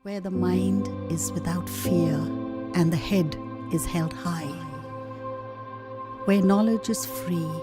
where the mind is without fear and the head is held high, where knowledge is free.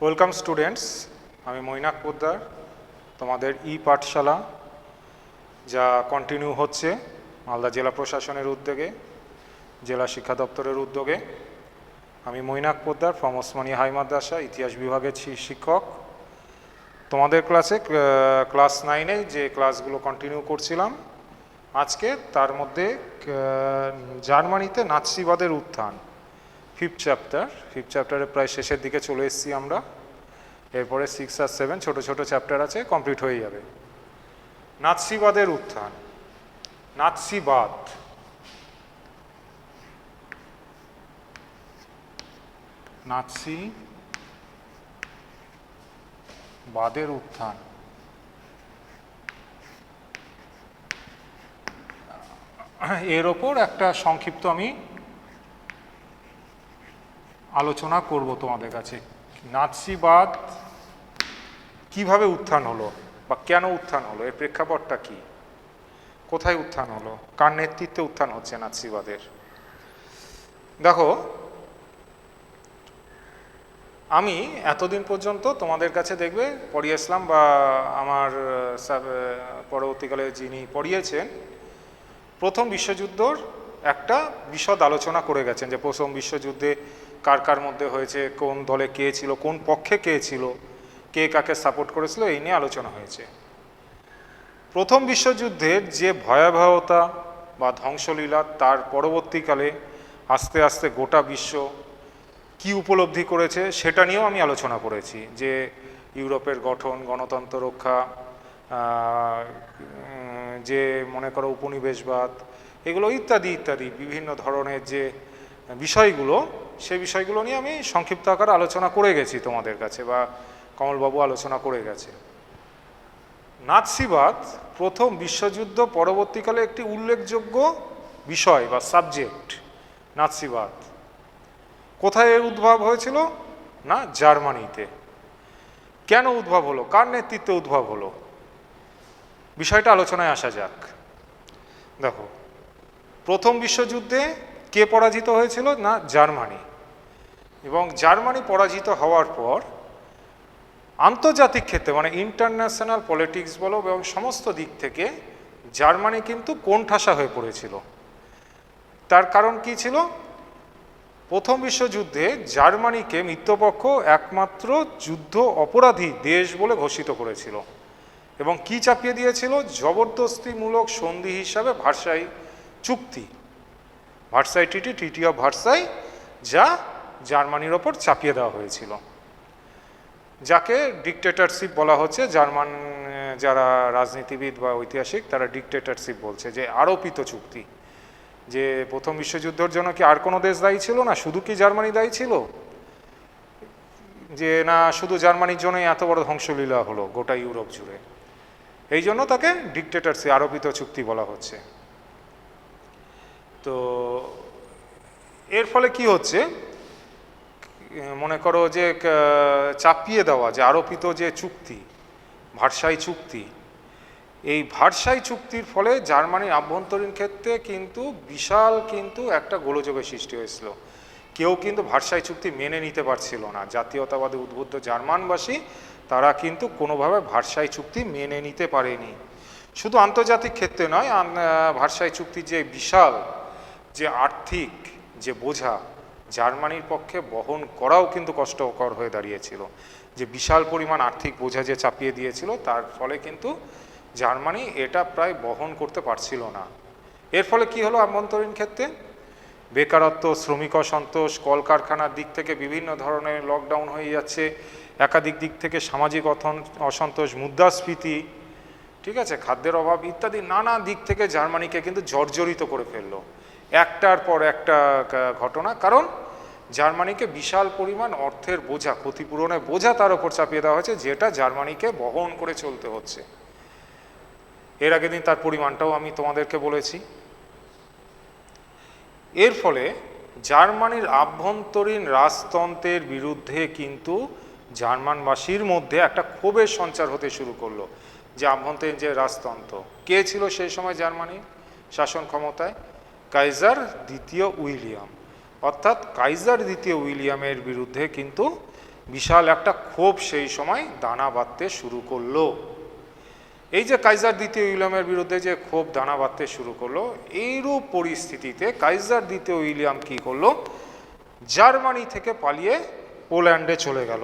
Welcome students, আমি মৈনাক পোদ্দার। তোমাদের পাঠশালা যা continue হচ্ছে মালদা জেলা প্রশাসনের উদ্যোগে, জেলা শিক্ষা দপ্তরের উদ্যোগে। আমি মৈনাক পোদ্দার ফ্রম ওসমানী হাই মাদ্রাসা, ইতিহাস বিভাগের শিক্ষক। তোমাদের ক্লাসে ক্লাস 9-এ যে ক্লাসগুলো কন্টিনিউ করছিলাম আজকে, তার মধ্যে জার্মানিতে নাৎসিবাদের উত্থান, ফিফথ চ্যাপ্টারে প্রায় শেষের দিকে চলে এসেছি আমরা। এরপরে 6 আর 7 ছোট ছোট চ্যাপ্টার আছে, কমপ্লিট হয়ে যাবে। নাৎসিবাদের উত্থান, নাৎসিবাদ। নাৎসিবাদের উত্থান। এর ওপর একটা সংক্ষিপ্ত আমি আলোচনা করব তোমাদের কাছে। নাৎসিবাদ কিভাবে উত্থান হলো বা কেন উত্থান হলো, এর প্রেক্ষাপটটা কি, কোথায় উত্থান হলো, কার নেতৃত্বে উত্থান হচ্ছে নাৎসিবাদের। দেখো, আমি এতদিন পর্যন্ত তোমাদের কাছে দেখবে পড়িয়েছিলাম, বা আমার পরবর্তীকালে যিনি পড়িয়েছেন, প্রথম বিশ্বযুদ্ধর একটা বিশদ আলোচনা করে গেছেন, যে প্রথম বিশ্বযুদ্ধে কার কার মধ্যে হয়েছে, কোন দলে কে ছিল, কোন পক্ষে কে ছিল, কে কাকে সাপোর্ট করেছিল, এই নিয়ে আলোচনা হয়েছে। প্রথম বিশ্বযুদ্ধের যে ভয়াবহতা বা ধ্বংসলীলা, তার পরবর্তীকালে আস্তে আস্তে গোটা বিশ্ব কি উপলব্ধি করেছে সেটা নিয়েও আমি আলোচনা করেছি। যে ইউরোপের গঠন, গণতন্ত্র রক্ষা, যে মনে করো উপনিবেশবাদ, এগুলো ইত্যাদি ইত্যাদি বিভিন্ন ধরনের যে বিষয়গুলো, সেই বিষয়গুলো নিয়ে আমি সংক্ষিপ্ত আকারে আলোচনা করে গেছি তোমাদের কাছে, বা কমলবাবু আলোচনা করে গেছে। নাৎসিবাদ প্রথম বিশ্বযুদ্ধ পরবর্তীকালে একটি উল্লেখযোগ্য বিষয় বা সাবজেক্ট। নাৎসিবাদ কোথায় এর উদ্ভব হয়েছিল? না, জার্মানিতে। কেন উদ্ভব হলো, কার নেতৃত্বে উদ্ভব হলো, বিষয়টা আলোচনায় আসা যাক। দেখো, প্রথম বিশ্বযুদ্ধে কে পরাজিত হয়েছিল? না, জার্মানি। এবং জার্মানি পরাজিত হওয়ার পর আন্তর্জাতিক ক্ষেত্রে, মানে ইন্টারন্যাশনাল পলিটিক্স বলো এবং সমস্ত দিক থেকে জার্মানি কিন্তু কোণঠাসা হয়ে পড়েছিল। তার কারণ কি ছিল? প্রথম বিশ্বযুদ্ধে জার্মানিকে মিত্রপক্ষ একমাত্র যুদ্ধ অপরাধী দেশ বলে ঘোষিত করেছিল, এবং কি চাপিয়ে দিয়েছিল? জবরদস্তিমূলক সন্ধি হিসাবে ভার্সাই চুক্তি, ভার্সাই ট্রিটি অফ ভার্সাই, যা জার্মানির ওপর চাপিয়ে দেওয়া হয়েছিল, যাকে ডিকটেটরশিপ বলা হচ্ছে। জার্মান যারা রাজনীতিবিদ বা ঐতিহাসিক, তারা ডিকটেটরশিপ বলছে, যে আরোপিত চুক্তি। যে প্রথম বিশ্বযুদ্ধের জন্য কি আর কোনো দেশ দায়ী ছিল না, শুধু কি জার্মানি দায়ী ছিল? যে না, শুধু জার্মানির জন্যই এত বড় ধ্বংসলীলা হলো গোটা ইউরোপ জুড়ে, এই জন্য তাকে ডিকটেটরশিপ, আরোপিত চুক্তি বলা হচ্ছে। তো এর ফলে কি হচ্ছে, মনে করো যে চাপিয়ে দেওয়া যে আরোপিত যে চুক্তি, ভার্সাই চুক্তি, এই ভার্সাই চুক্তির ফলে জার্মানির আভ্যন্তরীণ ক্ষেত্রে কিন্তু বিশাল কিন্তু একটা গোলযোগের সৃষ্টি হয়েছিল। কেউ কিন্তু ভার্সাই চুক্তি মেনে নিতে পারছিল না। জাতীয়তাবাদী উদ্বুদ্ধ জার্মানবাসী তারা কিন্তু কোনোভাবে ভার্সাই চুক্তি মেনে নিতে পারেনি। শুধু আন্তর্জাতিক ক্ষেত্রে নয়, ভার্সাই চুক্তির যে বিশাল যে আর্থিক যে বোঝা জার্মানির পক্ষে বহন করাও কিন্তু কষ্টকর হয়ে দাঁড়িয়েছিল। যে বিশাল পরিমাণ আর্থিক বোঝা যে চাপিয়ে দিয়েছিল, তার ফলে কিন্তু জার্মানি এটা প্রায় বহন করতে পারছিল না। এর ফলে কি হলো, আভ্যন্তরীণ ক্ষেত্রে বেকারত্ব, শ্রমিক অসন্তোষ, কলকারখানার দিক থেকে বিভিন্ন ধরনের লকডাউন হয়ে যাচ্ছে, একাধিক দিক থেকে সামাজিক অসন্তোষ, মুদ্রাস্ফীতি, ঠিক আছে, খাদ্যের অভাব ইত্যাদি নানা দিক থেকে জার্মানিকে কিন্তু জর্জরিত করে ফেললো একটার পর একটা ঘটনা। কারণ জার্মানিকে বিশাল পরিমাণ অর্থের বোঝা, ক্ষতিপূরণের বোঝা তার উপর চাপিয়ে দেওয়া হয়েছে, যেটা জার্মানিকে বহন করে চলতে হচ্ছে। এর আগের দিন তার পরিমাণটাও আমি তোমাদেরকে বলেছি। এর ফলে জার্মানির আভ্যন্তরীণ রাজতন্ত্রের বিরুদ্ধে কিন্তু জার্মানবাসীর মধ্যে একটা ক্ষোভের সঞ্চার হতে শুরু করলো। যে আভ্যন্তরীণ যে রাজতন্ত্র, কে ছিল সেই সময় জার্মানির শাসন ক্ষমতায়? কাইজার দ্বিতীয় উইলিয়াম। অর্থাৎ কাইজার দ্বিতীয় উইলিয়ামের বিরুদ্ধে কিন্তু বিশাল একটা ক্ষোভ সেই সময় দানা বাঁধতে শুরু করলো। এই যে কাইজার দ্বিতীয় উইলিয়ামের বিরুদ্ধে যে ক্ষোভ দানা বাঁধতে শুরু করলো, এইরূপ পরিস্থিতিতে কাইজার দ্বিতীয় উইলিয়াম কি করলো, জার্মানি থেকে পালিয়ে পোল্যান্ডে চলে গেল,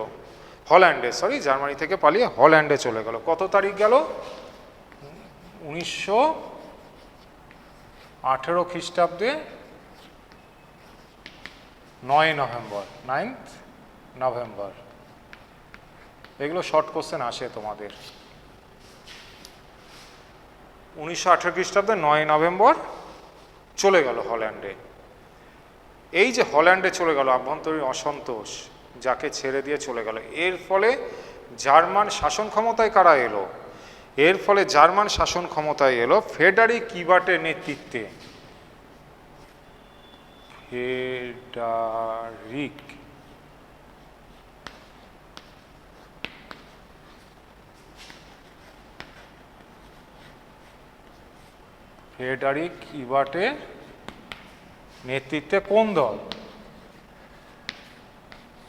জার্মানি থেকে পালিয়ে হল্যান্ডে চলে গেল। কত তারিখ গেল? 1918 খ্রিস্টাব্দে 9 নভেম্বর। এগুলো শর্ট কোশ্চেন আসে তোমাদের। 1918 খ্রিস্টাব্দে 9 নভেম্বর চলে গেল হল্যান্ডে। এই যে হল্যান্ডে চলে গেল, আভ্যন্তরীণ অসন্তোষ যাকে ছেড়ে দিয়ে চলে গেল, এর ফলে জার্মান শাসন ক্ষমতায় কারা এলো? এর ফলে জার্মান শাসন ক্ষমতায় এলো ফ্রেডারিক ইবার্টের নেতৃত্বে। ফ্রেডারিক ইবার্টের নেতৃত্বে কোন দল?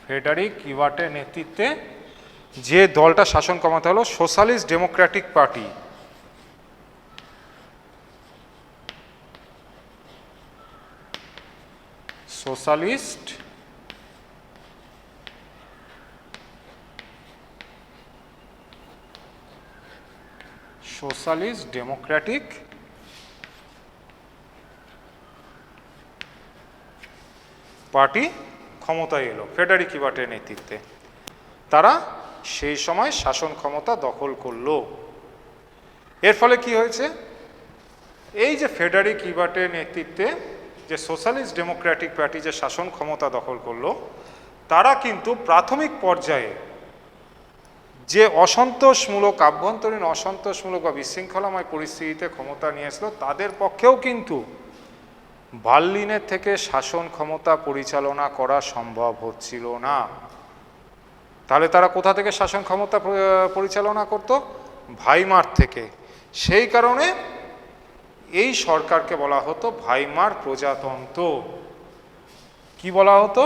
ফ্রেডারিক ইবার্টের নেতৃত্বে যে দলটা শাসন ক্ষমতা হলো socialist Democratic party. Socialist Democratic party ক্ষমতায় এলো ফ্রেডারিক ইবার্টের নেতৃত্বে। তারা সেই সময় শাসন ক্ষমতা দখল করলো। এর ফলে কি হয়েছে, এই যে ফ্রেডারিক ইবার্টের নেতৃত্বে যে সোশ্যালিস্ট ডেমোক্রেটিক পার্টি যে শাসন ক্ষমতা দখল করলো, তারা কিন্তু প্রাথমিক পর্যায়ে যে অসন্তোষমূলক, আভ্যন্তরীণ অসন্তোষমূলক বা বিশৃঙ্খলাময় পরিস্থিতিতে ক্ষমতা নিয়ে আসলো, তাদের পক্ষেও কিন্তু বার্লিনের থেকে শাসন ক্ষমতা পরিচালনা করা সম্ভব হচ্ছিল না। তাহলে তারা কোথা থেকে শাসন ক্ষমতা পরিচালনা করত? ভাইমার থেকে। সেই কারণে এই সরকারকে বলা হতো ভাইমার প্রজাতন্ত্র। কি বলা হতো?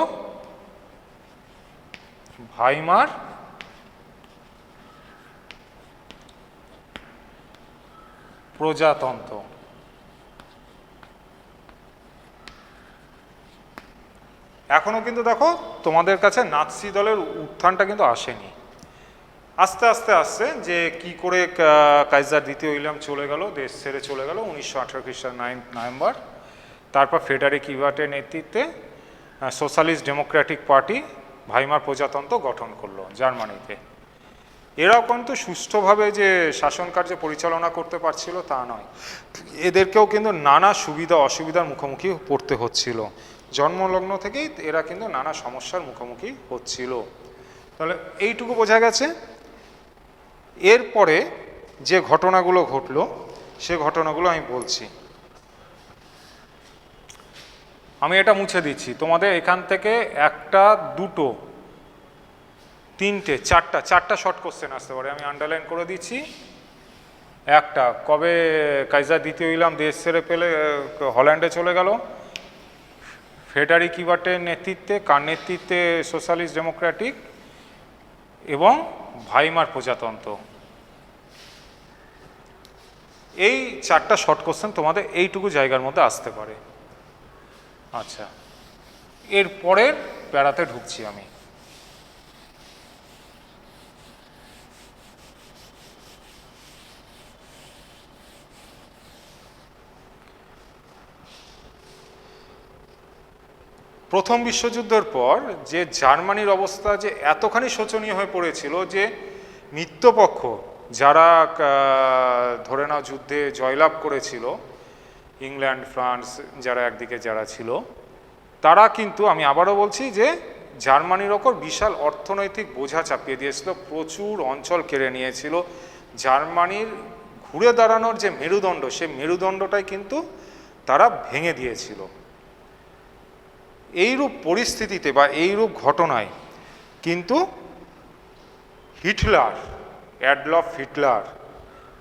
ভাইমার প্রজাতন্ত্র। এখনো কিন্তু দেখো তোমাদের কাছে নাৎসি দলের উত্থানটা কিন্তু আসেনি। আস্তে আস্তে আসছে যে কি করে কাইজার দ্বিতীয় উইলিয়াম চলে গেল, দেশ ছেড়ে চলে গেল 1918 খ্রিস্টাব্দ 9 নভেম্বর। তারপর ফ্রেডারিক ইবার্টের নেতৃত্বে সোশ্যালিস্ট ডেমোক্রেটিক পার্টি ভাইমার প্রজাতন্ত্র গঠন করলো জার্মানিতে। এরাও কিন্তু সুষ্ঠুভাবে যে শাসন কার্য পরিচালনা করতে পারছিল তা নয়, এদেরকেও কিন্তু নানা সুবিধা অসুবিধার মুখোমুখি পড়তে হচ্ছিল। জন্মলগ্ন থেকেই এরা কিন্তু নানা সমস্যার মুখোমুখি হচ্ছিল। তাহলে এইটুকু বোঝা গেছে। এরপরে যে ঘটনাগুলো ঘটলো সে ঘটনাগুলো আমি বলছি। আমি এটা মুছে দিচ্ছি, তোমাদের এখান থেকে একটা, দুটো, তিনটে, চারটা শর্ট কোশ্চেন আসতে পারে। আমি আন্ডারলাইন করে দিচ্ছি। একটা, কবে কাইজার দ্বিতীয় উইলিয়াম দেশ ছেড়ে পেলে হল্যান্ডে চলে গেল? ফ্রেডারিক ইবার্টের নেতৃত্বে, কার নেতৃত্বে সোশ্যালিস্ট ডেমোক্রেটিক এবং ভাইমার প্রজাতন্ত্র। এই চারটা শর্ট কোশ্চেন তোমাদের এইটুকু জায়গার মধ্যে আসতে পারে। আচ্ছা, এর পরের প্যারাতে ঢুকছি আমি। প্রথম বিশ্বযুদ্ধের পর যে জার্মানির অবস্থা যে এতখানি শোচনীয় হয়ে পড়েছিল যে মিত্রপক্ষ যারা ধরে নাও যুদ্ধে জয়লাভ করেছিল, ইংল্যান্ড, ফ্রান্স যারা একদিকে যারা ছিল, তারা কিন্তু, আমি আবারও বলছি, যে জার্মানির ওপর বিশাল অর্থনৈতিক বোঝা চাপিয়ে দিয়েছিল, প্রচুর অঞ্চল কেড়ে নিয়েছিল। জার্মানির ঘুরে দাঁড়ানোর যে মেরুদণ্ড, সেই মেরুদণ্ডটাই কিন্তু তারা ভেঙে দিয়েছিল। এইরূপ পরিস্থিতিতে বা এইরূপ ঘটনায় কিন্তু হিটলার, অ্যাডলফ হিটলার,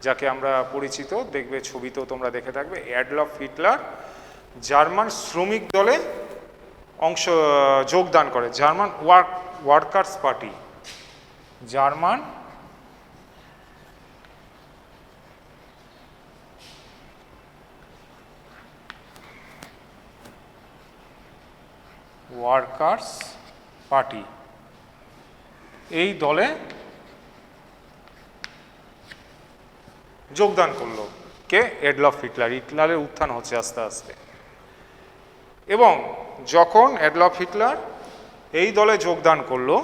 যাকে আমরা পরিচিত, দেখবে ছবিতেও তোমরা দেখে থাকবে, অ্যাডলফ হিটলার জার্মান শ্রমিক দলে যোগদান করে, German workers party, German workers party, এই দলে যোগদান করলো কে? Adolf Hitler. হিটলারের উত্থান হচ্ছে আস্তে আস্তে। এবং যখন অ্যাডলফ হিটলার এই দলে যোগদান করলো,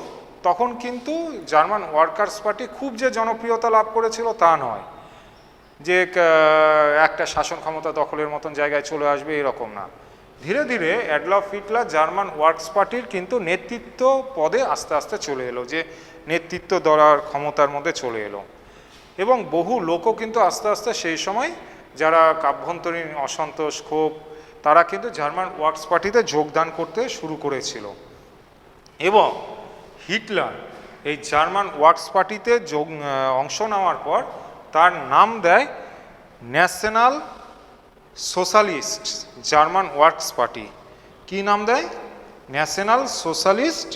তখন কিন্তু জার্মান ওয়ার্কার্স পার্টি খুব যে জনপ্রিয়তা লাভ করেছিল তা নয়, যে একটা শাসন ক্ষমতা দখলের মতন জায়গায় চলে আসবে এরকম না। ধীরে ধীরে অ্যাডলফ হিটলার জার্মান ওয়ার্কার্স পার্টির কিন্তু নেতৃত্ব পদে আস্তে আস্তে চলে এলো, যে নেতৃত্ব দেওয়ার ক্ষমতার মধ্যে চলে এলো। এবং বহু লোকও কিন্তু আস্তে আস্তে সেই সময় যারা আভ্যন্তরীণ অসন্তোষ, ক্ষোভ, তারা কিন্তু জার্মান ওয়ার্কার্স পার্টিতে যোগদান করতে শুরু করেছিল। এবং হিটলার এই জার্মান ওয়ার্কার্স পার্টিতে অংশ নেওয়ার পর তার নাম দেয় national socialist German workers party. কি নাম দেয়? National socialist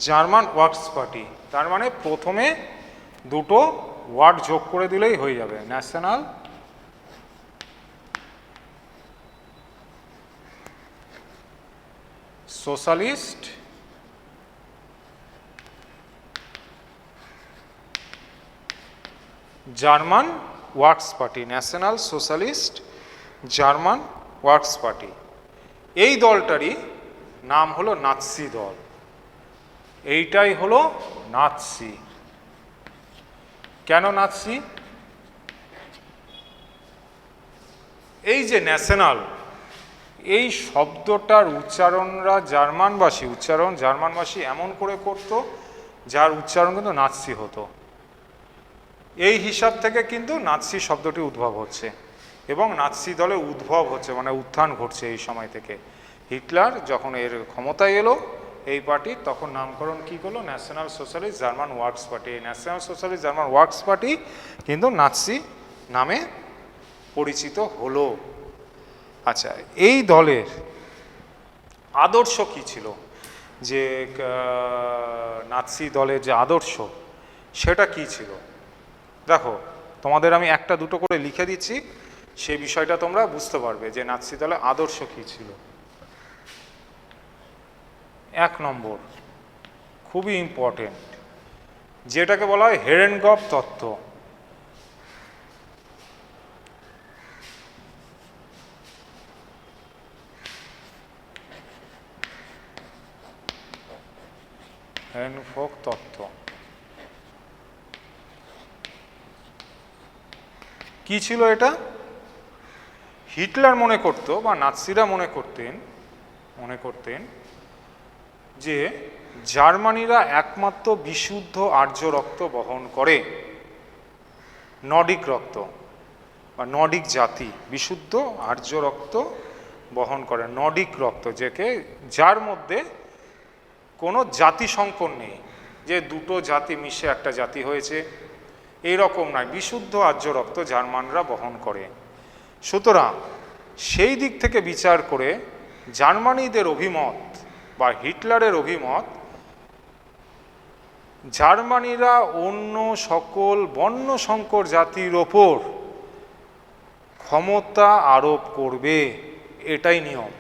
German workers party. তার মানে প্রথমে দুটো ওয়ার্ড যোগ করে দিলেই হয়ে যাবে, national socialist German workers party, national socialist German workers party. এই দলটারই নাম হলো নাৎসি দল। এইটাই হলো নাৎসি। কেন নাৎসি? এই যে ন্যাশনাল, এই শব্দটার উচ্চারণরা জার্মানবাসী এমন করে করত যার উচ্চারণ কিন্তু নাৎসি হতো। এই হিসাব থেকে কিন্তু নাৎসি শব্দটি উদ্ভব হচ্ছে এবং নাৎসি দলে উদ্ভব হচ্ছে, মানে উত্থান ঘটছে এই সময় থেকে। হিটলার যখন এর ক্ষমতায় এলো এই পার্টি, তখন নামকরণ কী করলো? National socialist German workers party. এই national socialist German workers party কিন্তু নাৎসি নামে পরিচিত হলো। আচ্ছা, এই দলের আদর্শ কী ছিল? যে নাৎসি দলের যে আদর্শ, সেটা কী ছিল? দেখো, তোমাদের আমি একটা দুটো করে লিখে দিচ্ছি, সেই বিষয়টা তোমরা বুঝতে পারবে যে নাৎসি দলের আদর্শ কী ছিল। 1 নম্বর, খুবই ইম্পর্টেন্ট, যেটাকে বলা হয় হেরেনগফ তত্ত্ব। হেরেনগফ তত্ত্ব কি ছিল? এটা হিটলার মনে করত বা নাৎসিরা মনে করতেন যে জার্মানিরা একমাত্র বিশুদ্ধ আর্য রক্ত বহন করে, নর্ডিক রক্ত বা নর্ডিক জাতি, বিশুদ্ধ আর্য রক্ত বহন করে, নর্ডিক রক্ত, যার মধ্যে কোনো জাতি সংকর নেই, যে দুটো জাতি মিশে একটা জাতি হয়েছে, এই রকম নয়, বিশুদ্ধ আর্য রক্ত জার্মানরা বহন করে। সুতরাং সেই দিক থেকে বিচার করে জার্মানিদের অভিমত বা হিটলারের অভিমত, জার্মানিরা অন্য সকল বর্ণ সংকর জাতির ওপর ক্ষমতা আরোপ করবে, এটাই নিয়ম।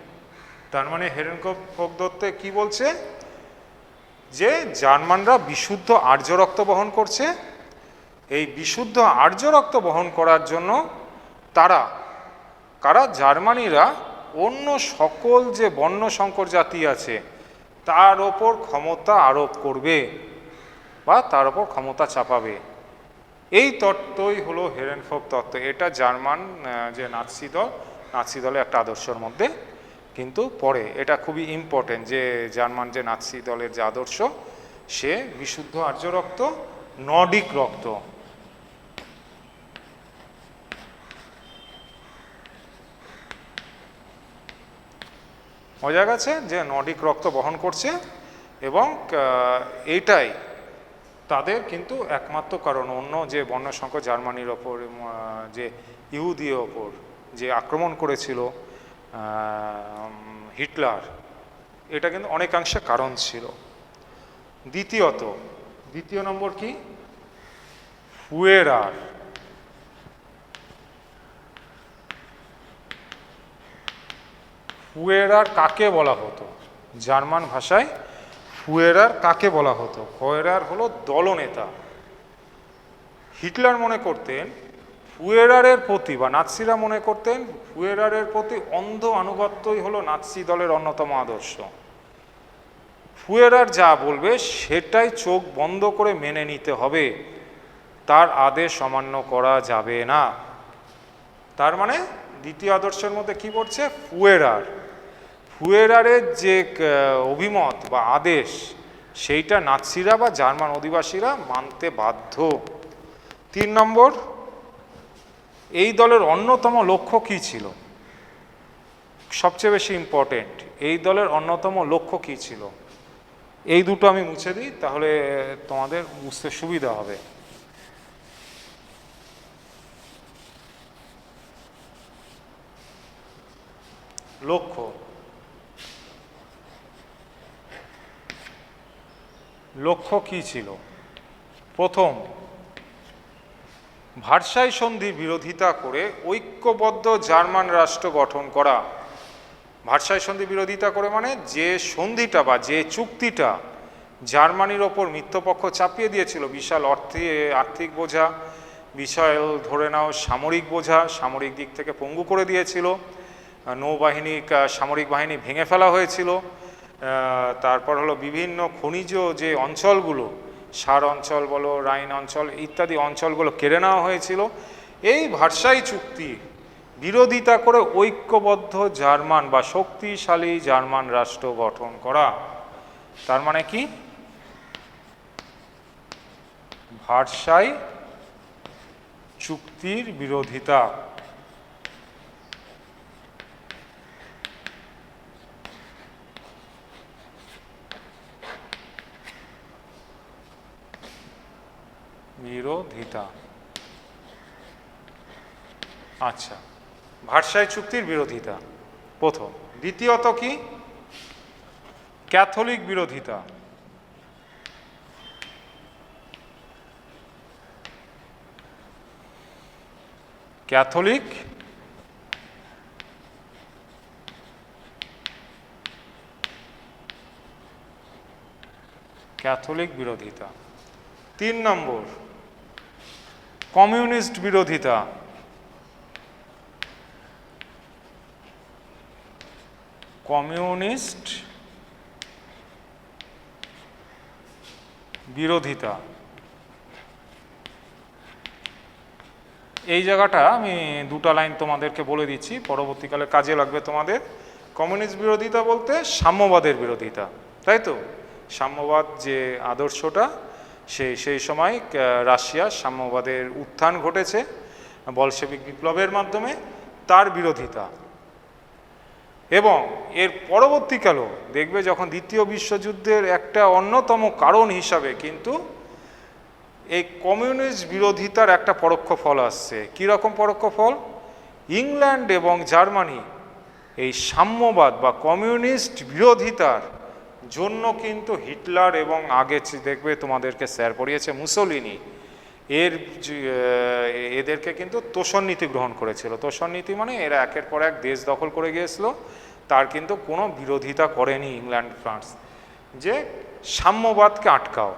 তার মানে হেরেনকোভ-ভোগদত্তে কি বলছে, যে জার্মানরা বিশুদ্ধ আর্য রক্ত বহন করছে, এই বিশুদ্ধ আর্য রক্ত বহন করার জন্য কারা জার্মানিরা অন্য সকল যে বর্ণ সংকর জাতি আছে তার ওপর ক্ষমতা আরোপ করবে বা তার ওপর ক্ষমতা চাপাবে। এই তত্ত্বই হলো হেরেনকোভ তত্ত্ব। এটা জার্মান যে নাৎসি দলের একটা আদর্শের মধ্যে কিন্তু পড়ে। এটা খুবই ইম্পর্টেন্ট যে জার্মান যে নাৎসি দলের যে আদর্শ, সে বিশুদ্ধ আর্য রক্ত, নর্ডিক রক্ত। বোঝা গেছে যে নর্ডিক রক্ত বহন করছে, এবং এইটাই তাদের কিন্তু একমাত্র কারণ। অন্য যে বর্ণ সংকর জার্মানির ওপর, যে ইহুদির ওপর যে আক্রমণ করেছিল হিটলার, এটা কিন্তু অনেকাংশে কারণ ছিল। দ্বিতীয় নম্বর কি, ফুয়েরার। ফুয়েরার কাকে বলা হতো? জার্মান ভাষায় ফুয়েরার কাকে বলা হতো? ফুয়েরার হলো দলনেতা। হিটলার মনে করতেন ফুয়েরারের প্রতি, বা নাৎসিরা মনে করতেন ফুয়েরারের প্রতি অন্ধ আনুগত্যই হলো নাৎসি দলের অন্যতম আদর্শ। ফুয়েরার যা বলবে সেটাই চোখ বন্ধ করে মেনে নিতে হবে, তার আদেশ অমান্য করা যাবে না। তার মানে দ্বিতীয় আদর্শের মধ্যে কি পড়ছে? ফুয়েরারের যে অভিমত বা আদেশ, সেইটা নাৎসিরা বা জার্মান অধিবাসীরা মানতে বাধ্য। 3 নম্বর, এই দলের অন্যতম লক্ষ্য কি ছিল? সবচেয়ে বেশি ইম্পর্টেন্ট, এই দলের অন্যতম লক্ষ্য কি ছিল? এই দুটো আমি মুছে দিই, তাহলে তোমাদের বুঝতে সুবিধা হবে। লক্ষ্য কি ছিল? প্রথম, ভার্সাই সন্ধির বিরোধিতা করে ঐক্যবদ্ধ জার্মান রাষ্ট্র গঠন করা। ভার্সাই সন্ধি বিরোধিতা করে মানে যে সন্ধিটা বা যে চুক্তিটা জার্মানির ওপর মিত্রপক্ষ চাপিয়ে দিয়েছিল, বিশাল আর্থিক বোঝা, বিশাল ধরে নাও সামরিক বোঝা, সামরিক দিক থেকে পঙ্গু করে দিয়েছিল, নৌবাহিনী, সামরিক বাহিনী ভেঙে ফেলা হয়েছিল, তারপর হলো বিভিন্ন খনিজ যে অঞ্চলগুলো, সার অঞ্চল বলো, রাইন অঞ্চল ইত্যাদি অঞ্চলগুলো কেড়ে নেওয়া হয়েছিল। এই ভার্সাই চুক্তি বিরোধিতা করে ঐক্যবদ্ধ জার্মান বা শক্তিশালী জার্মান রাষ্ট্র গঠন করা। তার মানে কি? ভার্সাই চুক্তির বিরোধিতা। আচ্ছা, ভার্সাই চুক্তির বিরোধিতা প্রথম। দ্বিতীয়ত কি? ক্যাথলিক বিরোধিতা। ক্যাথলিক বিরোধিতা। 3 নম্বর, কমিউনিস্ট বিরোধিতা। কমিউনিস্ট বিরোধিতা। এই জায়গাটা আমি 2টা লাইন তোমাদেরকে বলে দিচ্ছি, পরবর্তীকালে কাজে লাগবে তোমাদের। কমিউনিস্ট বিরোধিতা বলতে সাম্যবাদের বিরোধিতা, তাই তো? সাম্যবাদ যে আদর্শটা, সেই সময় রাশিয়া সাম্যবাদের উত্থান ঘটেছে বলশেবিক বিপ্লবের মাধ্যমে, তার বিরোধিতা। এবং এর পরবর্তীকালেও দেখবে যখন দ্বিতীয় বিশ্বযুদ্ধের একটা অন্যতম কারণ হিসাবে কিন্তু এই কমিউনিস্ট বিরোধিতার একটা পরোক্ষ ফল আসছে। কীরকম পরোক্ষ ফল? ইংল্যান্ড এবং জার্মানি এই সাম্যবাদ বা কমিউনিস্ট বিরোধিতার জন্য কিন্তু হিটলার এবং আগে দেখবে তোমাদেরকে স্যার পড়িয়েছে মুসোলিনি এদেরকে কিন্তু তোষণ নীতি গ্রহণ করেছিল। তোষণ নীতি মানে এরা একের পর এক দেশ দখল করে গিয়েছিল, তার কিন্তু কোনো বিরোধিতা করেনি ইংল্যান্ড ফ্রান্স, যে সাম্যবাদকে আটকাও,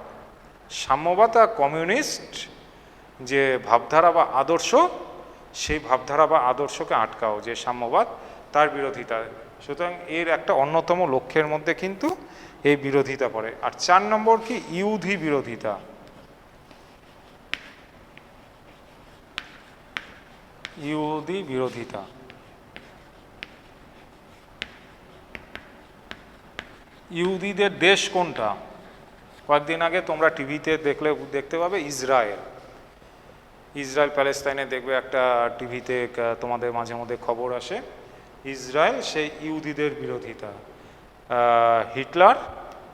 সাম্যবাদ আর কমিউনিস্ট যে ভাবধারা বা আদর্শ, সেই ভাবধারা বা আদর্শকে আটকাও, যে সাম্যবাদ তার বিরোধিতা। সুতরাং এর একটা অন্যতম লক্ষ্যের মধ্যে কিন্তু এই বিরোধিতা পড়ে। আর 4 নম্বর কি? ইহুদি বিরোধিতা। ইহুদি বিরোধিতা। ইহুদিদের দেশ কোনটা? কয়েকদিন আগে তোমরা টিভিতে দেখতে পাবে ইসরায়েল। ইসরায়েল প্যালেস্তাইনে দেখবে একটা টিভিতে তোমাদের মাঝে মধ্যে খবর আসে, ইসরায়েল সেই ইহুদিদের বিরোধিতা। হিটলার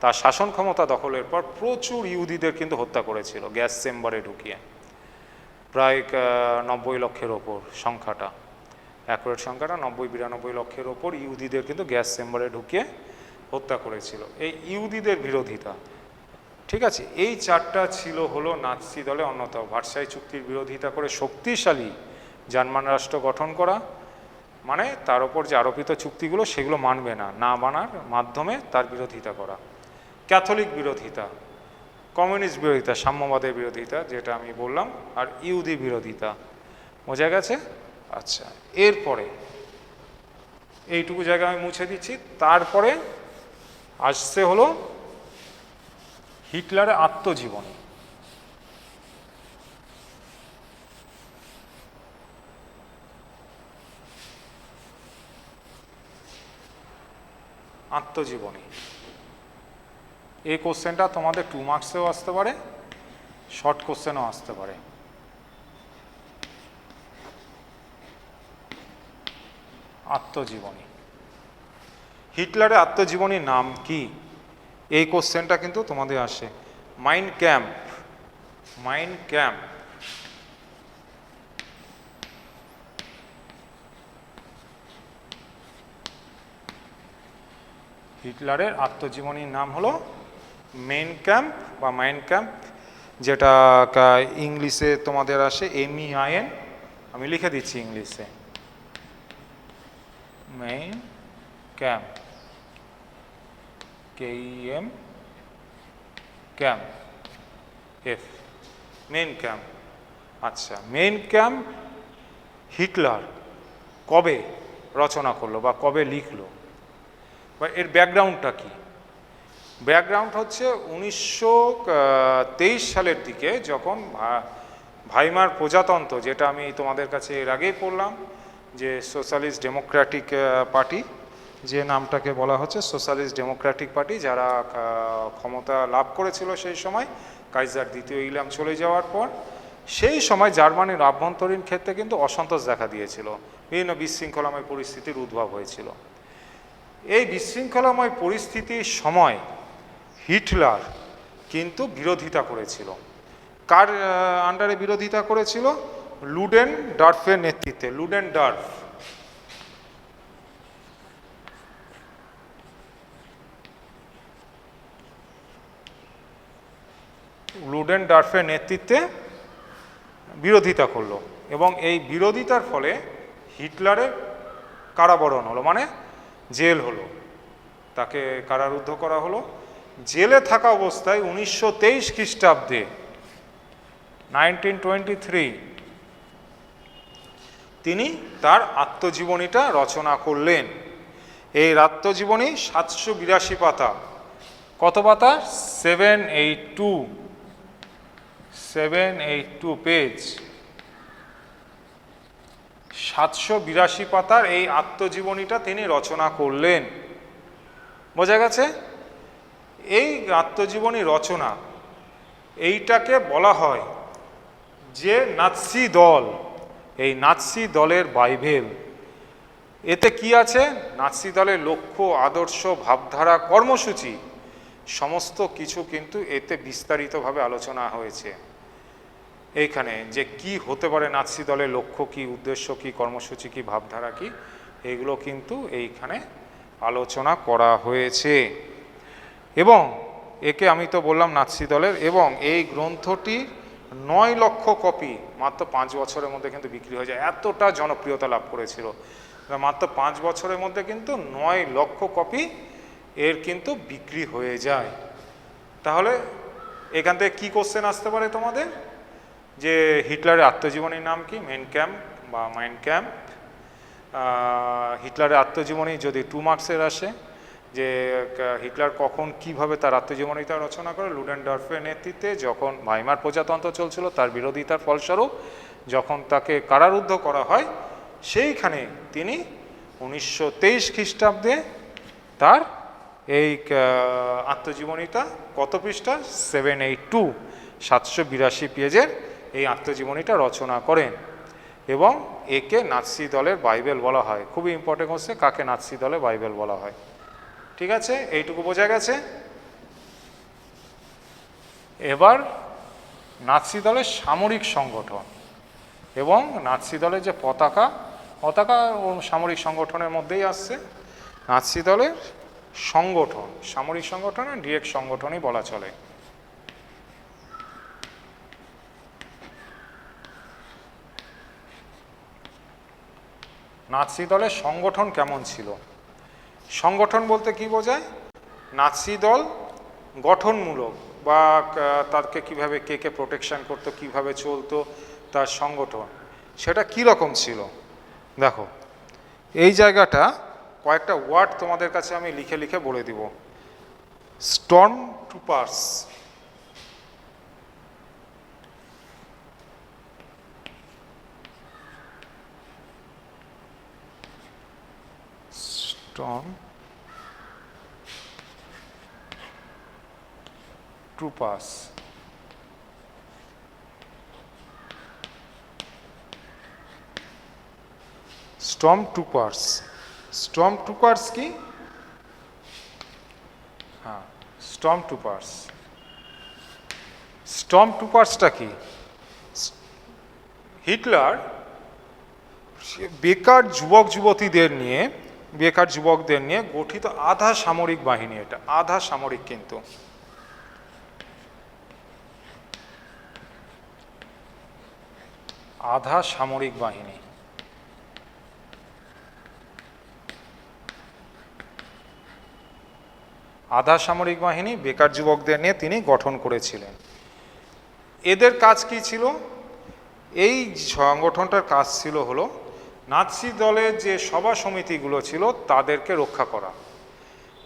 তার শাসন ক্ষমতা দখলের পর প্রচুর ইহুদিদের কিন্তু হত্যা করেছিল গ্যাস চেম্বারে ঢুকিয়ে, প্রায় 90 লক্ষের ওপর সংখ্যাটা, অ্যাকুরেট সংখ্যাটা 90-92 লক্ষের ওপর ইহুদিদের কিন্তু গ্যাস চেম্বারে ঢুকিয়ে হত্যা করেছিল। এই ইহুদিদের বিরোধিতা, ঠিক আছে, এই 4টা ছিল হলো নাৎসি দলে অন্যতম। ভার্সাই চুক্তির বিরোধিতা করে শক্তিশালী জার্মান রাষ্ট্র গঠন করা, মানে তার ওপর যে আরোপিত চুক্তিগুলো সেগুলো মানবে না, না মানার মাধ্যমে তার বিরোধিতা করা। ক্যাথলিক বিরোধিতা, কমিউনিস্ট বিরোধিতা, সাম্যবাদের বিরোধিতা যেটা আমি বললাম, আর ইহুদি বিরোধিতা। বোঝা গেছে? আচ্ছা, এরপরে এইটুকু জায়গা আমি মুছে দিচ্ছি। তারপরে আসছে হলো হিটলারের আত্মজীবনী। আত্মজীবনী, এই কোশ্চেনটা তোমাদের 2 মার্কসেও আসতে পারে, শর্ট কোশ্চেনও আসতে পারে। আত্মজীবনী, হিটলারের আত্মজীবনীর নাম কি? এই কোশ্চেনটা কিন্তু তোমাদের আসে। Mine camp. মাইন ক্যাম্প হিটলারের আত্মজীবনীর নাম হলো মেইন ক্যাম্প বা মাইন ক্যাম্প, যেটা ইংলিশে তোমাদের আসে MEIN, আমি লিখে দিচ্ছি ইংলিশে, main camp, KEM camp F, main camp. আচ্ছা, মেইন ক্যাম্প হিটলার কবে রচনা করলো বা কবে লিখলো, বা এর ব্যাকগ্রাউন্ডটা কি? ব্যাকগ্রাউন্ড হচ্ছে 1923 সালের দিকে, যখন ভাইমার প্রজাতন্ত্র, যেটা আমি তোমাদের কাছে এর আগেই পড়লাম, যে সোশ্যালিস্ট ডেমোক্রেটিক পার্টি, যে নামটাকে বলা হচ্ছে সোশ্যালিস্ট ডেমোক্রেটিক পার্টি, যারা ক্ষমতা লাভ করেছিল সেই সময় কাইজার দ্বিতীয় ইলাম চলে যাওয়ার পর, সেই সময় জার্মানির আভ্যন্তরীণ ক্ষেত্রে কিন্তু অসন্তোষ দেখা দিয়েছিল, বিভিন্ন বিশৃঙ্খলাময় পরিস্থিতির উদ্ভব হয়েছিল। এই বিশৃঙ্খলাময় পরিস্থিতির সময় হিটলার কিন্তু বিরোধিতা করেছিল। কার আন্ডারে বিরোধিতা করেছিল? লুডেনডর্ফের নেতৃত্বে। লুডেনডর্ফের নেতৃত্বে বিরোধিতা করলো, এবং এই বিরোধিতার ফলে হিটলারের কারাবরণ হলো, মানে জেল হলো, তাকে কারারুদ্ধ করা হলো। জেলে থাকা অবস্থায় 1923 খ্রিস্টাব্দে 1923 তিনি তার আত্মজীবনীটা রচনা করলেন। এই আত্মজীবনী 782 পাতা। কত পাতা? 782 পেজ। 782 পাতার এই আত্মজীবনীটা তিনি রচনা করলেন। বোঝা গেছে? এই আত্মজীবনী রচনা, এইটাকে বলা হয় যে নাৎসি দল, এই নাৎসি দলের বাইবেল। এতে কি আছে? নাৎসি দলের লক্ষ্য, আদর্শ, ভাবধারা, কর্মসূচি সমস্ত কিছু কিন্তু এতে বিস্তারিতভাবে আলোচনা হয়েছে। এইখানে যে কি হতে পারে নাৎসি দলের লক্ষ্য কি, উদ্দেশ্য কি, কর্মসূচি কি, ভাবধারা কি, এগুলো কিন্তু এইখানে আলোচনা করা হয়েছে। এবং একে আমি তো বললাম নাৎসি দলের, এবং এই গ্রন্থটি 9 লক্ষ কপি মাত্র 5 বছরের মধ্যে কিন্তু বিক্রি হয়ে যায়। এতটা জনপ্রিয়তা লাভ করেছিল, মাত্র 5 বছরের মধ্যে কিন্তু 9 লক্ষ কপি এর কিন্তু বিক্রি হয়ে যায়। তাহলে এখান থেকে কী কোশ্চেন আসতে পারে তোমাদের? যে হিটলারের আত্মজীবনীর নাম কি? মেন ক্যাম্প বা মাইন ক্যাম্প। হিটলারের আত্মজীবনী যদি 2 মার্কসের আসে, যে হিটলার কখন কিভাবে তার আত্মজীবনীটা রচনা করে? লুডেনডর্ফের নেতৃত্বে যখন ভাইমার প্রজাতন্ত্র চলছিল, তার বিরোধিতার ফলস্বরূপ যখন তাকে কারারুদ্ধ করা হয়, সেইখানে তিনি 1923 খ্রিস্টাব্দে তার এই আত্মজীবনীটা কত পৃষ্ঠা? 782, 782 পেজের এই আত্মজীবনীটা রচনা করেন। এবং একে নাৎসি দলের বাইবেল বলা হয়। খুবই ইম্পর্টেন্ট হচ্ছে কাকে নাৎসি দলের বাইবেল বলা হয়। ঠিক আছে, এইটুকু বোঝা গেছে। এবার নাৎসি দলের সামরিক সংগঠন এবং নাৎসি দলের যে পতাকা সামরিক সংগঠনের মধ্যেই আসছে। নাৎসি দলের সংগঠন, সামরিক সংগঠন, ডিরেক্ট সংগঠনই বলা চলে। নাৎসি দলের সংগঠন কেমন ছিল? সংগঠন বলতে কি বোঝায়? নাৎসি দল গঠনমূলক, বা তাকে কিভাবে কে কে প্রোটেকশন করতো, কিভাবে চলতো তার সংগঠন, সেটা কি রকম ছিল। দেখো এই জায়গাটা কয়েকটা ওয়ার্ড তোমাদের কাছে আমি লিখে লিখে বলে দিব। Storm troopers, storm troopers, storm troopers. Storm troopers কি? হ্যাঁ, স্টর্ম ট্রুপার্স। স্টর্ম ট্রুপার্সটা কি? হিটলার বেকার যুবকদের নিয়ে গঠিত আধা সামরিক বাহিনী। এটা আধা সামরিক, কিন্তু আধা সামরিক বাহিনী। আধা সামরিক বাহিনী বেকার যুবকদের নিয়ে তিনি গঠন করেছিলেন। এদের কাজ কি ছিল? এই সংগঠনটার কাজ ছিল হলো নাৎসি দলের যে সভা সমিতিগুলো ছিল তাদেরকে রক্ষা করা,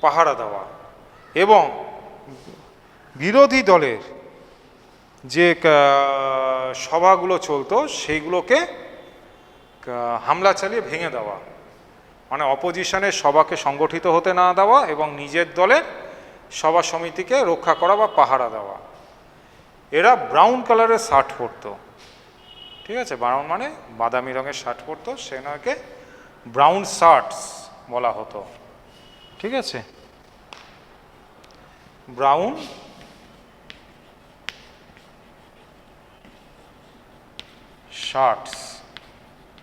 পাহারা দেওয়া, এবং বিরোধী দলের যে সভাগুলো চলতো সেইগুলোকে হামলা চালিয়ে ভেঙে দেওয়া। মানে অপোজিশনের সভাকে সংগঠিত হতে না দেওয়া এবং নিজের দলের সভা সমিতিকে রক্ষা করা বা পাহারা দেওয়া। এরা ব্রাউন কালারের শার্ট পরতো। ঠিক আছে, ব্রাউন মানে বাদামি রঙের শার্ট পরতো, সেটাকে ব্রাউন শার্টস বলা হতো। ঠিক আছে, ব্রাউন শার্টস।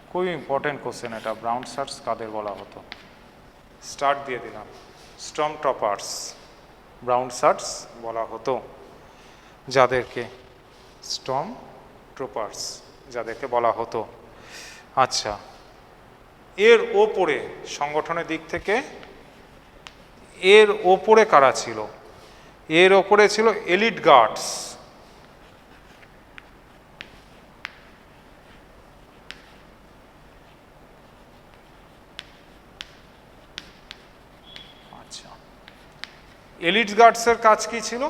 খুবই ইম্পর্টেন্ট কোশ্চেন এটা, ব্রাউন শার্টস কাদের বলা হতো? স্টার্ট দিয়ে দিলাম, স্টর্ম ট্রুপার্স, ব্রাউন শার্টস বলা হতো যাদেরকে, স্টর্ম ট্রুপার্স যাদেরকে বলা হতো। আচ্ছা, এর ওপরে সংগঠনের দিক থেকে এর ওপরে কারা ছিল? এর ওপরে ছিল এলিট গার্ডস। আচ্ছা, এলিট গার্ডসের কাজ কি ছিল?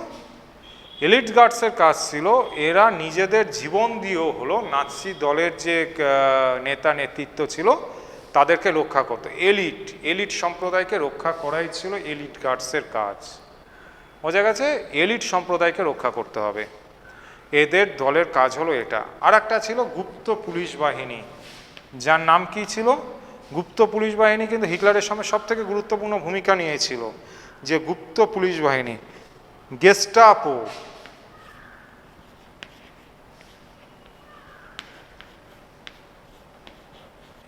এলিট গার্ডসের কাজ ছিল এরা নিজেদের জীবন দিয়েও হলো নাৎসি দলের যে নেতা নেতৃত্ব ছিল তাদেরকে রক্ষা করতো। এলিট সম্প্রদায়কে রক্ষা করাই ছিল এলিট গার্ডসের কাজ। বোঝা গেছে? এলিট সম্প্রদায়কে রক্ষা করতে হবে, এদের দলের কাজ হলো এটা। আর একটা ছিল গুপ্ত পুলিশ বাহিনী, যার নাম কি ছিল? গুপ্ত পুলিশ বাহিনী কিন্তু হিটলারের সময় সব থেকে গুরুত্বপূর্ণ ভূমিকা নিয়েছিল, যে গুপ্ত পুলিশ বাহিনী গেস্টাপো।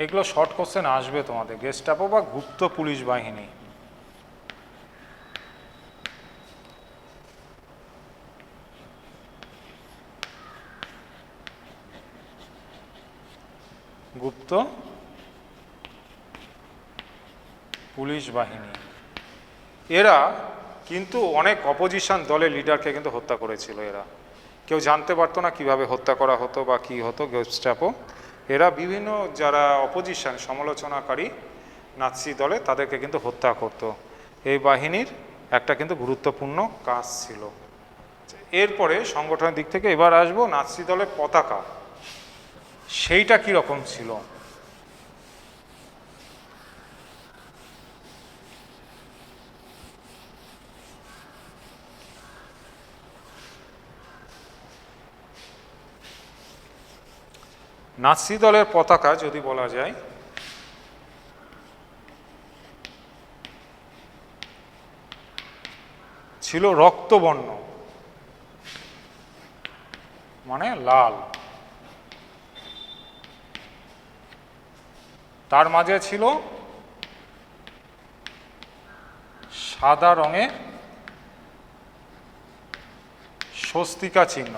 এগুলো শর্ট কোশ্চেন আসবে তোমাদের, গেস্টাপো বা গুপ্ত পুলিশ বাহিনী। গুপ্ত পুলিশ বাহিনী এরা কিন্তু অনেক অপোজিশন দলের লিডারকে কিন্তু হত্যা করেছিল। এরা কেউ জানতে পারতো না কিভাবে হত্যা করা হতো বা কি হতো গেস্টাপো। এরা বিভিন্ন যারা অপোজিশন সমালোচনাকারী নাৎসি দলে তাদেরকে কিন্তু হত্যা করত। এই বাহিনীর একটা কিন্তু গুরুত্বপূর্ণ কাজ ছিল। এরপরে সংগঠনের দিক থেকে এবার আসবো নাৎসি দলের পতাকা, সেইটা কি রকম ছিল। নাৎসি দলের পতাকা যদি বলা যায় ছিল রক্তবর্ণ, মানে লাল। তার মাঝে ছিল সাদা রঙের স্বস্তিকা চিহ্ন।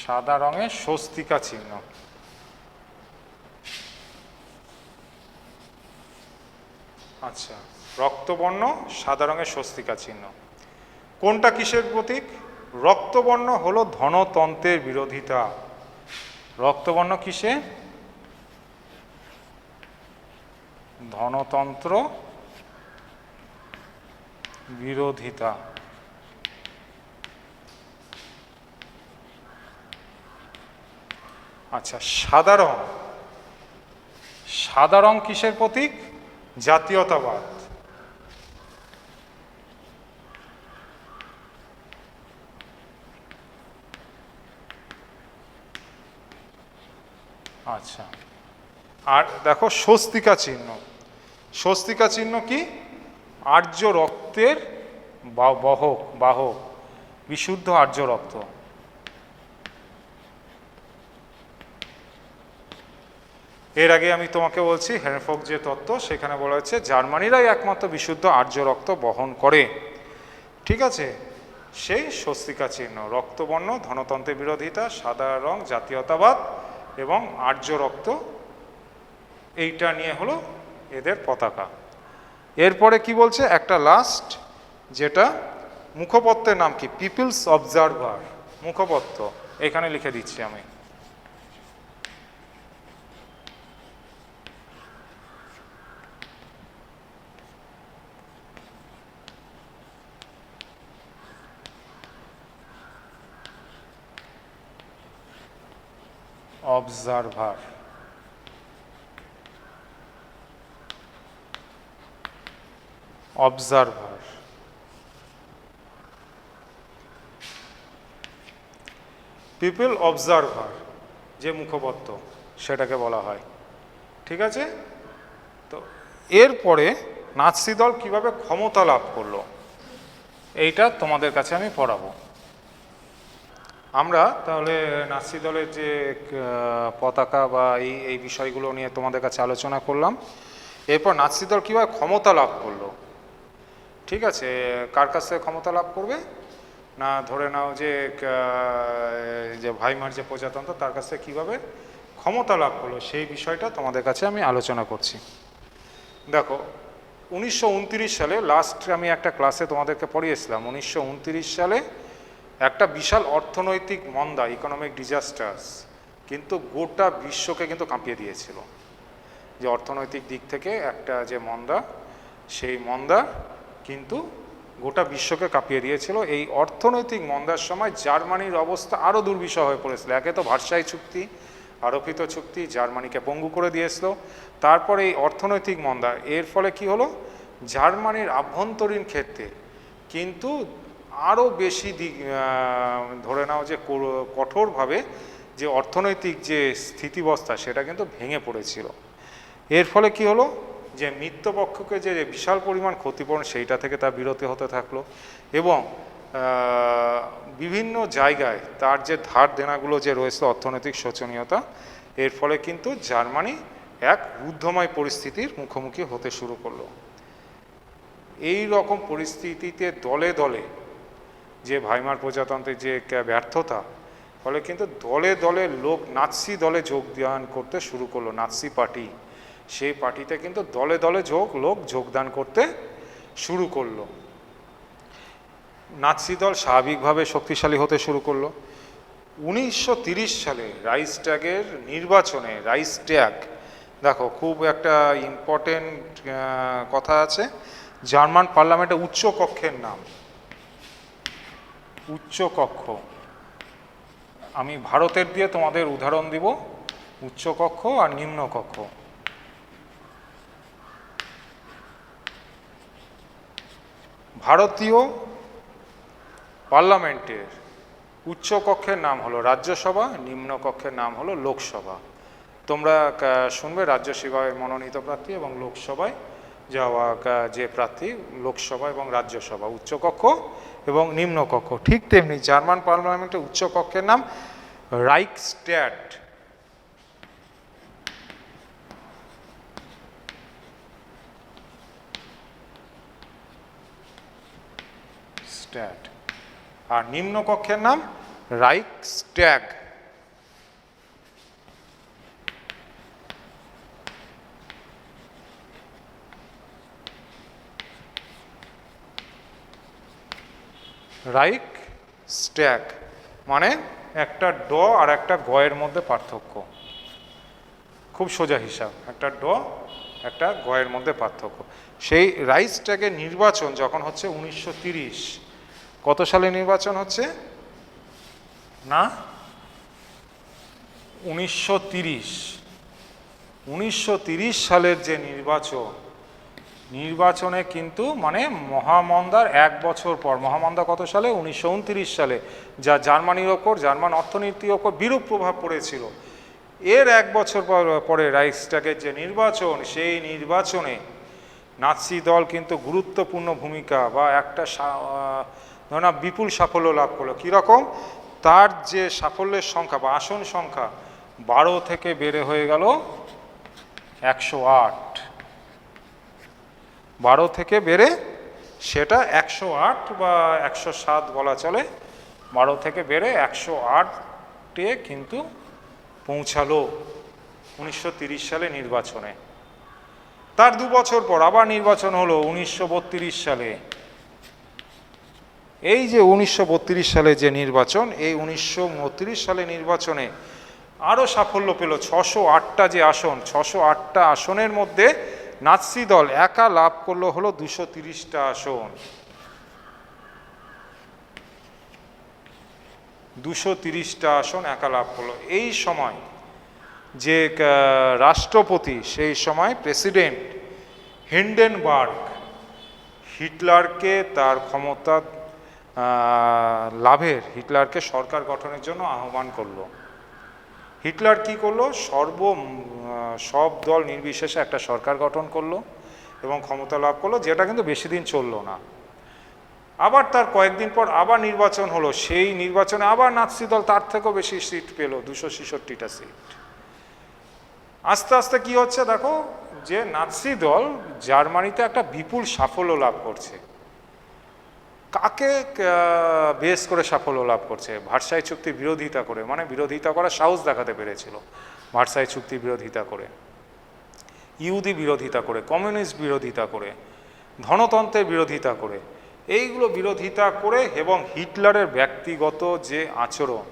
সাদা রঙের স্বস্তিকা চিহ্ন। আচ্ছা, রক্তবর্ণ সাদা রঙের স্বস্তিকা চিহ্ন। কোনটা কিসের প্রতীক? রক্তবর্ণ হলো ধনতন্ত্রের বিরোধিতা। রক্তবর্ণ কিসে? ধনতন্ত্র বিরোধিতা। আচ্ছা, সাদা রং, সাদা রং কিসের প্রতীক? জাতীয়তাবাদ। আচ্ছা, আর দেখো স্বস্তিকা চিহ্ন। স্বস্তিকা চিহ্ন কি? আর্য রক্তের বাহক, বিশুদ্ধ আর্য রক্ত। এর আগে আমি তোমাকে বলছি হেনফোক যে তত্ত্ব, সেখানে বলা হচ্ছে জার্মানিরাই একমাত্র বিশুদ্ধ আর্য রক্ত বহন করে। ঠিক আছে, সেই স্বস্তিকা চিহ্ন, রক্তবর্ণ ধনতন্ত্রের বিরোধিতা, সাদা রং জাতীয়তাবাদ এবং আর্য রক্ত, এইটা নিয়ে হলো এদের পতাকা। এরপরে কি বলছে একটা লাস্ট, যেটা মুখপত্রের নাম কি? People's observer. মুখপত্র এখানে লিখে দিচ্ছি আমি। অবজারভার। অবজারভার পিপল অবজারভার যে মুখপত্র, সেটাকে বলা হয়। ঠিক আছে, তো এরপরে নাৎসি দল কিভাবে ক্ষমতা লাভ করলো এইটা তোমাদের কাছে আমি পড়াবো। আমরা তাহলে নাৎসি দলের যে পতাকা বা এই বিষয়গুলো নিয়ে তোমাদের কাছে আলোচনা করলাম। এরপর নাৎসি দল কীভাবে ক্ষমতা লাভ করলো। ঠিক আছে, কার কাছ থেকে ক্ষমতা লাভ করবে? না ধরে নাও যে ভাইমার যে প্রজাতন্ত্র, তার কাছ থেকে কীভাবে ক্ষমতা লাভ করলো সেই বিষয়টা তোমাদের কাছে আমি আলোচনা করছি। দেখো 1929 সালে লাস্ট আমি একটা ক্লাসে তোমাদেরকে পড়িয়েছিলাম, 1929 সালে একটা বিশাল অর্থনৈতিক মন্দা, ইকোনমিক ডিজাস্টার্স কিন্তু গোটা বিশ্বকে কিন্তু কাঁপিয়ে দিয়েছিল। যে অর্থনৈতিক দিক থেকে একটা যে মন্দা, সেই মন্দা কিন্তু গোটা বিশ্বকে কাঁপিয়ে দিয়েছিল। এই অর্থনৈতিক মন্দার সময় জার্মানির অবস্থা আরও দুর্বিষহ হয়ে পড়েছিল। একে তো ভার্সাই চুক্তি, আরোপিত চুক্তি জার্মানিকে পঙ্গু করে দিয়েছিল। তারপরে এই অর্থনৈতিক মন্দা, এর ফলে কি হলো? জার্মানির আভ্যন্তরীণ ক্ষেত্রে কিন্তু আরও বেশি দিক ধরে নাও যে কঠোরভাবে যে অর্থনৈতিক যে স্থিতিবস্থা সেটা কিন্তু ভেঙে পড়েছিল। এর ফলে কি হলো, যে মিত্রপক্ষকে যে বিশাল পরিমাণ ক্ষতিপূরণ সেইটা থেকে তার বিরতি হতে থাকলো, এবং বিভিন্ন জায়গায় তার যে ধার দেনাগুলো যে রয়েছে অর্থনৈতিক শোচনীয়তা, এর ফলে কিন্তু জার্মানি এক রুদ্ধময় পরিস্থিতির মুখোমুখি হতে শুরু করলো। এই রকম পরিস্থিতিতে দলে দলে যে ভাইমার প্রজাতন্ত্রের যে ব্যর্থতা, ফলে কিন্তু দলে দলে লোক নাৎসি দলে যোগদান করতে শুরু করলো। নাৎসি পার্টি, সেই পার্টিতে কিন্তু দলে দলে লোক যোগদান করতে শুরু করলো। নাৎসি দল স্বাভাবিকভাবে শক্তিশালী হতে শুরু করলো। 1930 সালে রাইসট্যাগের নির্বাচনে, রাইসট্যাগ দেখো খুব একটা ইম্পর্টেন্ট কথা আছে, জার্মান পার্লামেন্টে উচ্চ কক্ষের নাম, উচ্চ কক্ষ। আমি ভারতের দিয়ে তোমাদের উদাহরণ দিব, উচ্চ কক্ষ আর নিম্ন কক্ষ। ভারতীয় পার্লামেন্টের উচ্চ কক্ষের নাম হলো রাজ্যসভা, নিম্ন কক্ষের নাম হলো লোকসভা। তোমরা শুনবে রাজ্যসভায় মনোনীত প্রার্থী এবং লোকসভায় যাওয়া যে প্রার্থী, লোকসভা এবং রাজ্যসভা, উচ্চকক্ষ এবং নিম্নকক্ষ। ঠিক তেমনি জার্মান পার্লামেন্টের উচ্চকক্ষের নাম রাইখস্ট্যাগ। আর নিম্নকক্ষের নাম রাইখস্ট্যাগ। রাইখস্ট্যাগ মানে একটা ড আর একটা গ এর মধ্যে পার্থক্য, খুব সোজা হিসাব, একটা ড একটা গ এর মধ্যে পার্থক্য। সেই রাইখস্ট্যাগের নির্বাচন যখন হচ্ছে 1930, কত সালে নির্বাচন হচ্ছে না 1930 সালের যে নির্বাচনে কিন্তু মানে মহামন্দার এক বছর পর, মহামন্দা কত সালে 1929 সালে, যা জার্মানির ওপর, জার্মান অর্থনীতির ওপর বিরূপ প্রভাব পড়েছিল, এর এক বছর পরে রাইখস্ট্যাগের যে নির্বাচন, সেই নির্বাচনে নাৎসি দল কিন্তু গুরুত্বপূর্ণ ভূমিকা বা একটা বিপুল সাফল্য লাভ করলো। কীরকম, তার যে সাফল্যের সংখ্যা বা আসন সংখ্যা 12 থেকে বেড়ে হয়ে গেল 108, 12 থেকে বেড়ে সেটা 108 বা 107 বলা চলে, 12 থেকে বেড়ে 108-এ কিন্তু পৌঁছালো 1930 সালে নির্বাচনে। তার 2 বছর পর আবার নির্বাচন হলো 1932 সালে। এই যে 1932 সালে যে নির্বাচন, এই 1932 সালে নির্বাচনে আরও সাফল্য পেল। 608টা যে আসন, 608টা আসনের মধ্যে নাৎসি দল একা লাভ করলো হলো 230টা আসন। 230টা আসন একা লাভ করলো। এই সময় যে রাষ্ট্রপতি, সেই সময় প্রেসিডেন্ট হিন্ডেনবার্গ, হিটলারকে তার ক্ষমতা লাভের, হিটলারকে সরকার গঠনের জন্য আহ্বান করলো। হিটলার কি করলো, সব দল নির্বিশেষে একটা সরকার গঠন করলো এবং ক্ষমতা লাভ করলো, যেটা কিন্তু বেশি দিন চললো না। আবার তার কয়েকদিন পর আবার নির্বাচন হলো, সেই নির্বাচনে আবার নাৎসি দল তার থেকেও বেশি সিট পেল, 266টা সিট। আস্তে আস্তে কি হচ্ছে দেখো, যে নাৎসি দল জার্মানিতে একটা বিপুল সাফল্য লাভ করছে। কাকে বেস করে সাফল্য লাভ করছে? ভার্সাই চুক্তির বিরোধিতা করে, মানে বিরোধিতা করার সাহস দেখাতে পেরেছিল, ভার্সাই চুক্তির বিরোধিতা করে, ইহুদি বিরোধিতা করে, কমিউনিস্ট বিরোধিতা করে, ধনতন্ত্রের বিরোধিতা করে, এইগুলো বিরোধিতা করে, এবং হিটলারের ব্যক্তিগত যে আচরণ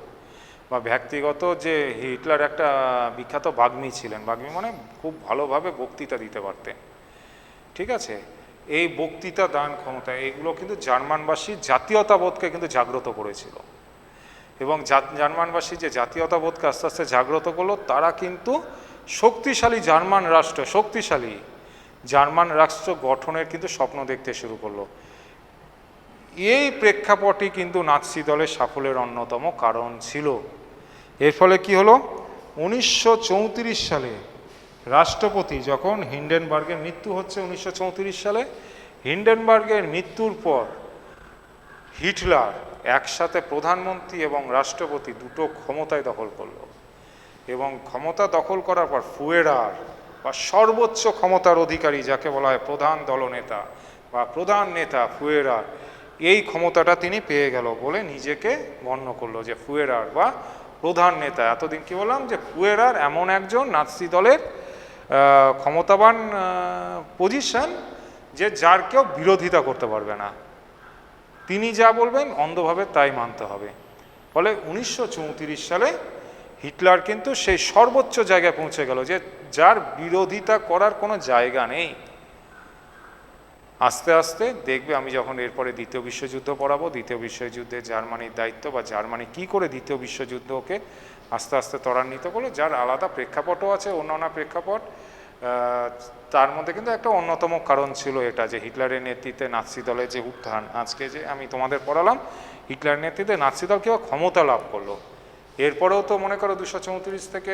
বা ব্যক্তিগত যে, হিটলার একটা বিখ্যাত বাগ্মী ছিলেন, বাগ্মী মানে খুব ভালোভাবে বক্তৃতা দিতে পারতেন, ঠিক আছে, এই বক্তৃতা দান ক্ষমতা, এইগুলো কিন্তু জার্মানবাসী জাতীয়তাবোধকে কিন্তু জাগ্রত করেছিল। এবং জার্মানবাসী যে জাতীয়তাবোধকে আস্তে আস্তে জাগ্রত করলো, তারা কিন্তু শক্তিশালী জার্মান রাষ্ট্র, শক্তিশালী জার্মান রাষ্ট্র গঠনের কিন্তু স্বপ্ন দেখতে শুরু করলো। এই প্রেক্ষাপটই কিন্তু নাৎসি দলের সাফল্যের অন্যতম কারণ ছিল। এর ফলে কি হলো, 1934 সালে রাষ্ট্রপতি যখন হিন্ডেনবার্গের মৃত্যু হচ্ছে 1934 সালে, হিন্ডেনবার্গের মৃত্যুর পর হিটলার একসাথে প্রধানমন্ত্রী এবং রাষ্ট্রপতি দুটো ক্ষমতায় দখল করলো, এবং ক্ষমতা দখল করার পর ফুয়েরার বা সর্বোচ্চ ক্ষমতার অধিকারী যাকে বলা হয় প্রধান দলনেতা বা প্রধান নেতা ফুয়েরার, এই ক্ষমতাটা তিনি পেয়ে গেল বলে নিজেকে গণ্য করলো যে ফুয়েরার বা প্রধান নেতা। এতদিন কি বললাম যে ফুয়েরার এমন একজন নাৎসি দলের ক্ষমতাবান পজিশন যে যার কেউ বিরোধিতা করতে পারবে না, তিনি যা বলবেন অন্ধভাবে তাই মানতে হবে। ফলে 1934 সালে হিটলার কিন্তু সেই সর্বোচ্চ জায়গায় পৌঁছে গেল যে যার বিরোধিতা করার কোনো জায়গা নেই। আস্তে আস্তে দেখবে, আমি যখন এরপরে দ্বিতীয় বিশ্বযুদ্ধ পড়াবো, দ্বিতীয় বিশ্বযুদ্ধে জার্মানির দায়িত্ব বা জার্মানি কি করে দ্বিতীয় বিশ্বযুদ্ধকে আস্তে আস্তে ত্বরান্বিত করলো, যার আলাদা প্রেক্ষাপটও আছে, অন্যান্য প্রেক্ষাপট, তার মধ্যে কিন্তু একটা অন্যতম কারণ ছিল এটা যে হিটলারের নেতৃত্বে নাৎসি দলের যে উত্থান। আজকে যে আমি তোমাদের পড়ালাম হিটলারের নেতৃত্বে নাৎসি দল কীভাবে ক্ষমতা লাভ করলো। এরপরেও তো মনে করো 234 থেকে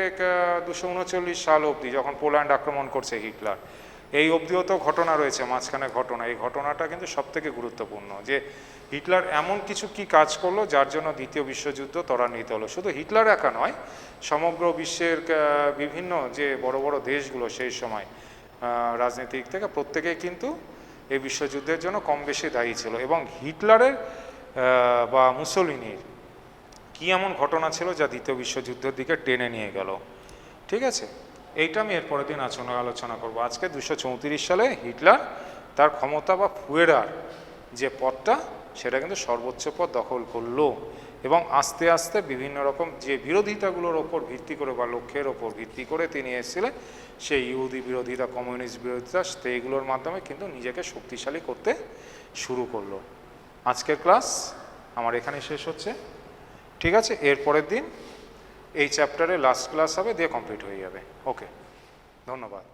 239 সাল অবধি যখন পোল্যান্ড আক্রমণ করছে হিটলার, এই অবধিও তো ঘটনা রয়েছে, মাঝখানে ঘটনা। এই ঘটনাটা কিন্তু সবথেকে গুরুত্বপূর্ণ যে হিটলার এমন কিছু কি কাজ করলো যার জন্য দ্বিতীয় বিশ্বযুদ্ধ ত্বরান্বিত হলো। শুধু হিটলার একা নয়, সমগ্র বিশ্বের বিভিন্ন যে বড় বড় দেশগুলো সেই সময় রাজনীতিক থেকে প্রত্যেকেই কিন্তু এই বিশ্বযুদ্ধের জন্য কম বেশি দায়ী ছিল। এবং হিটলারের বা মুসোলিনির কী এমন ঘটনা ছিল যা দ্বিতীয় বিশ্বযুদ্ধের দিকে টেনে নিয়ে গেল, ঠিক আছে, এইটা আমি এরপরের দিন আলোচনা করব। আজকে 234 সালে হিটলার তার ক্ষমতা বা ফুয়েরার যে পদটা সেটা কিন্তু সর্বোচ্চ পদ দখল করলো, এবং আস্তে আস্তে বিভিন্ন রকম যে বিরোধিতাগুলোর ওপর ভিত্তি করে বা লক্ষ্যের ওপর ভিত্তি করে তিনি এসেছিলেন, সেই ইহুদি বিরোধিতা, কমিউনিস্ট বিরোধিতা, সেইগুলোর মাধ্যমে কিন্তু নিজেকে শক্তিশালী করতে শুরু করলো। আজকের ক্লাস আমার এখানে শেষ হচ্ছে, ঠিক আছে। এরপরের দিন এই চ্যাপ্টারে লাস্ট ক্লাস হবে, দিয়ে কমপ্লিট হয়ে যাবে। ওকে, ধন্যবাদ।